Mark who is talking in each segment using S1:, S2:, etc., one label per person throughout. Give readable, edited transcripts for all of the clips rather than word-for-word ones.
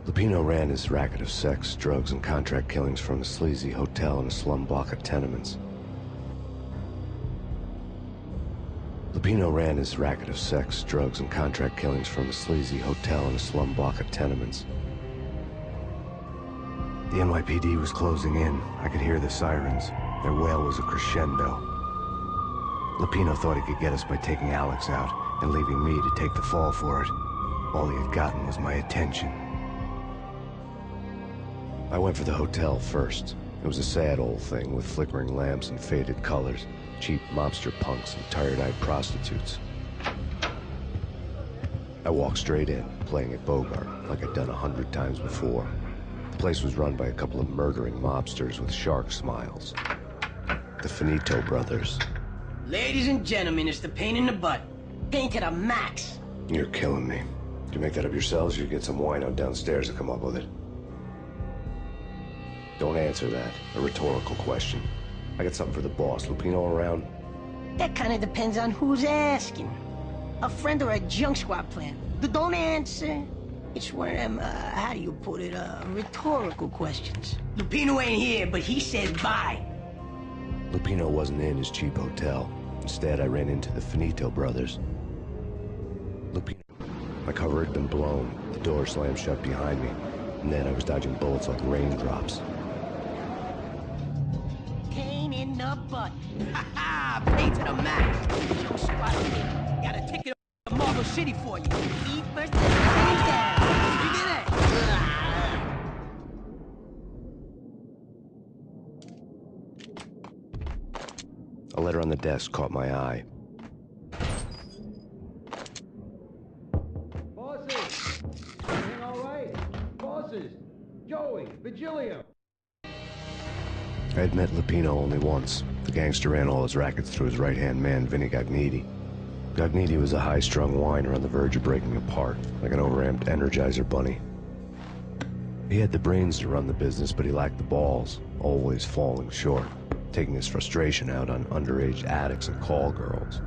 S1: Lupino ran his racket of sex, drugs, and contract killings from a sleazy hotel in a slum block of tenements. Lupino ran his racket of sex, drugs, and contract killings from a sleazy hotel in a slum block of tenements. The NYPD was closing in. I could hear the sirens. Their wail was a crescendo. Lupino thought he could get us by taking Alex out and leaving me to take the fall for it. All he had gotten was my attention. I went for the hotel first. It was a sad old thing with flickering lamps and faded colors, cheap mobster punks and tired-eyed prostitutes. I walked straight in, playing at Bogart like I'd done 100 times before. The place was run by a couple of murdering mobsters with shark smiles. The Finito brothers.
S2: Ladies and gentlemen, it's the Payne in the butt. Payne to the max.
S1: You're killing me. Did you make that up yourselves, or you get some wino downstairs to come up with it? Don't answer that. A rhetorical question. I got something for the boss. Lupino around?
S2: That kind of depends on who's asking. A friend or a junk squad plan. Don't answer. It's one of them, how do you put it, rhetorical questions. Lupino ain't here, but he says bye.
S1: Lupino wasn't in his cheap hotel. Instead, I ran into the Finito brothers. Lupino. My cover had been blown. The door slammed shut behind me. And then I was dodging bullets like raindrops.
S2: Payne in the butt. Ha ha! Payne to the max. Junk squad. Got a ticket to Marble City for you. Feet first and feet down. You get it?
S1: A letter on the desk caught my eye.
S3: Bosses! Everything all right? Bosses! Joey! Vigilio!
S1: I had met Lupino only once. The gangster ran all his rackets through his right-hand man, Vinny Gagniti. Gagniti was a high-strung whiner on the verge of breaking apart, like an overamped Energizer bunny. He had the brains to run the business, but he lacked the balls, always falling short, taking his frustration out on underage addicts and call girls.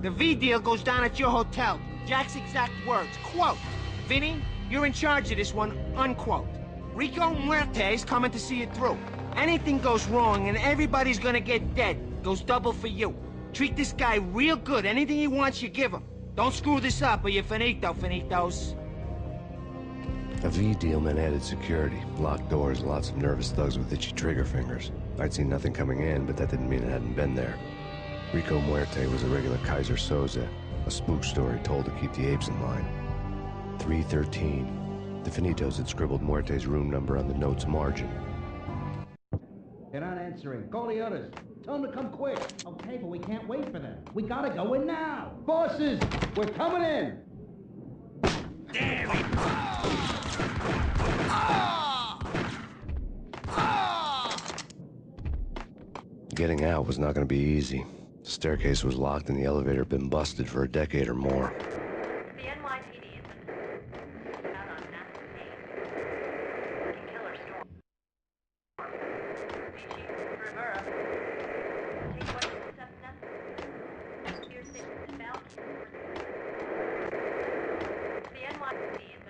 S4: The V deal goes down at your hotel. Jack's exact words, quote, "Vinny, you're in charge of this one," unquote. Rico Muerte's coming to see it through. Anything goes wrong and everybody's gonna get dead. Goes double for you. Treat this guy real good. Anything he wants, you give him. Don't screw this up or you're finito, finitos.
S1: A V deal meant added security, locked doors, and lots of nervous thugs with itchy trigger fingers. I'd seen nothing coming in, but that didn't mean it hadn't been there. Rico Muerte was a regular Kaiser Soze, a spook story told to keep the apes in line. 313. The Finitos had scribbled Muerte's room number on the note's margin.
S3: They're not answering. Call the others. Tell them to come quick. Okay, but we can't wait for them. We gotta go in now. Bosses, we're coming in.
S4: Damn it!
S1: Getting out was not going to be easy. The staircase was locked and the elevator had been busted for a decade or more.
S5: The NYPD has been out on massive Payne. Killer storm. VG, Rivera. Take what steps necessary. Here's the about. The NYPD has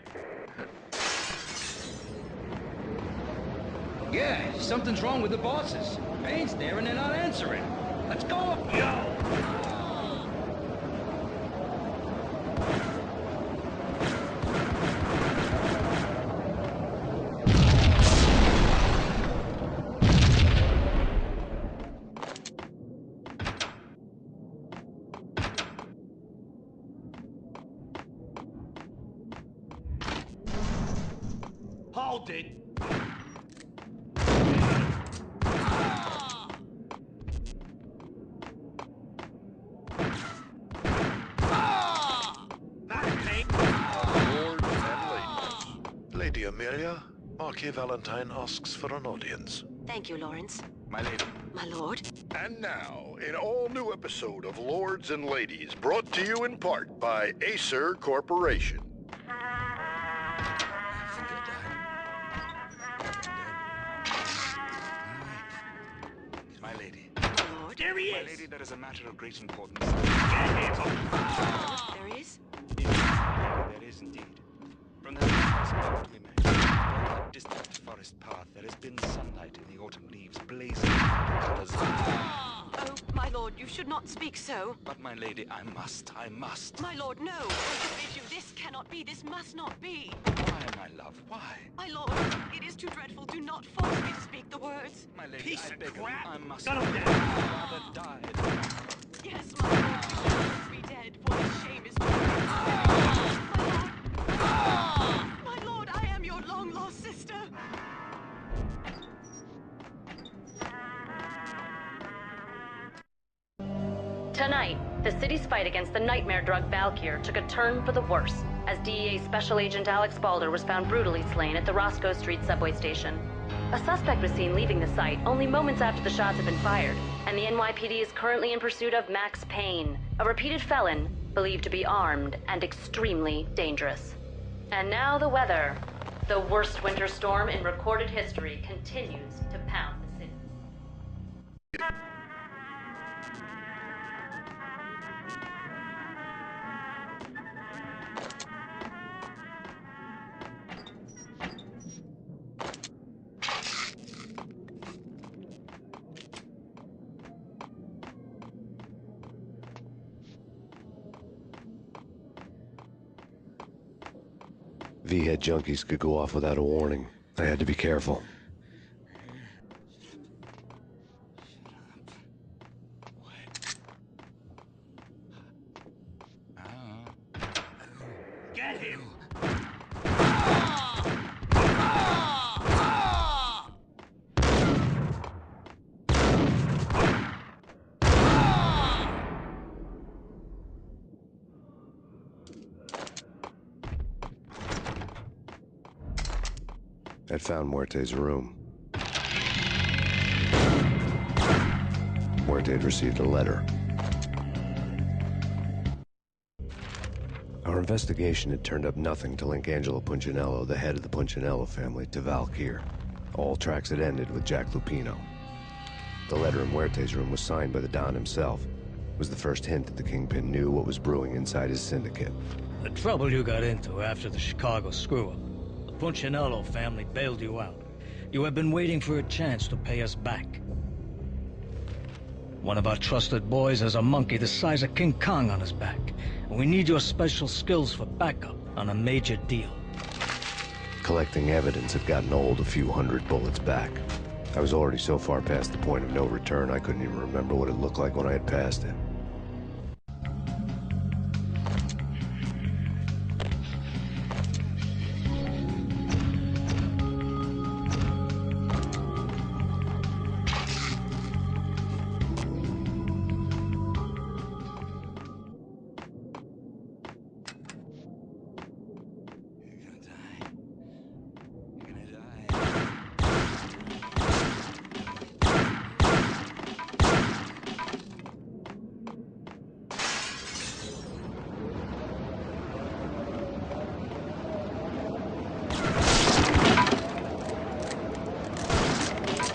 S5: been...
S3: Yeah, something's wrong with the bosses. Payne's there and they're not answering. Let's go! Yo!
S4: Hold it!
S6: Lady Amelia, Marquis Valentine asks for an audience.
S7: Thank you, Lawrence.
S4: My lady.
S7: My lord.
S6: And now, an all-new episode of Lords and Ladies, brought to you in part by Acer Corporation.
S4: My lady.
S7: My lord.
S4: There he
S8: My
S4: is!
S8: lady, there is a matter of great importance.
S4: Get him!
S7: There is?
S8: There is indeed.
S7: From the first left we met, along that distant forest path, there has been sunlight in the autumn leaves blazing colors.
S8: Oh, my lord, you should not speak so.
S7: But my lady, I must.
S8: My lord, no. I forbid you. This cannot be. This must not be.
S7: Why, my love, why?
S8: My lord, it is too dreadful. Do not force me to speak the words.
S7: My lady,
S4: Piece
S7: I
S4: of
S7: beg you,
S4: crap.
S7: I must.
S4: Gun him down.
S7: I'd rather die than not.
S8: Yes, my lord, you should both be dead, for this shame is too great for living. My lord, I am your long-lost sister.
S5: Tonight, the city's fight against the nightmare drug Valkyr took a turn for the worse, as DEA Special Agent Alex Balder was found brutally slain at the Roscoe Street subway station. A suspect was seen leaving the site only moments after the shots had been fired, and the NYPD is currently in pursuit of Max Payne, a repeated felon believed to be armed and extremely dangerous. And now the weather. The worst winter storm in recorded history continues to pound the city.
S1: V-head junkies could go off without a warning. I had to be careful.
S4: Get him!
S1: I'd found Muerte's room. Muerte had received a letter. Our investigation had turned up nothing to link Angelo Punchinello, the head of the Punchinello family, to Valkyr. All tracks had ended with Jack Lupino. The letter in Muerte's room was signed by the Don himself. It was the first hint that the Kingpin knew what was brewing inside his syndicate.
S9: The trouble you got into after the Chicago screw-up. The Punchinello family bailed you out. You have been waiting for a chance to pay us back. One of our trusted boys has a monkey the size of King Kong on his back, and we need your special skills for backup on a major deal.
S1: Collecting evidence had gotten old a few hundred bullets back. I was already so far past the point of no return, I couldn't even remember what it looked like when I had passed it.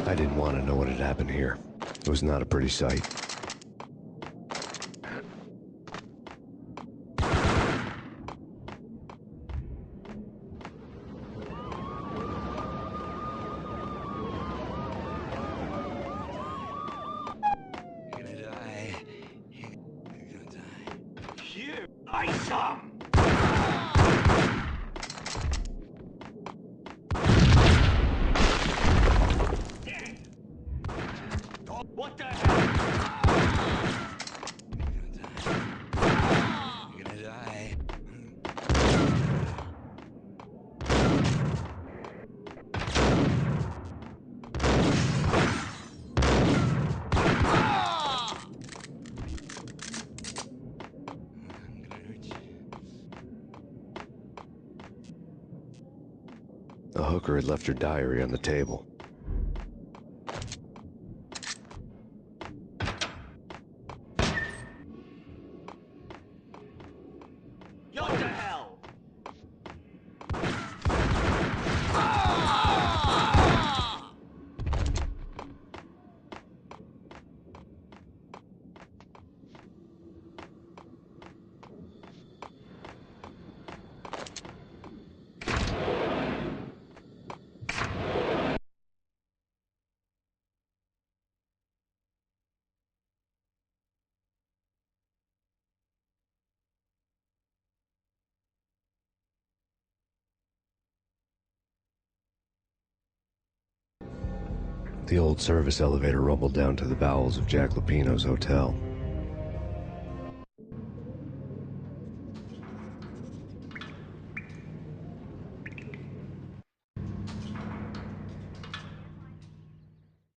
S1: I didn't want to know what had happened here. It was not a pretty sight.
S4: Here, ice some! What the hell?
S7: You're gonna die. I'm gonna hurt you.
S1: The hooker had left her diary on the table.
S4: What the hell?
S1: The old service elevator rumbled down to the bowels of Jack Lupino's hotel.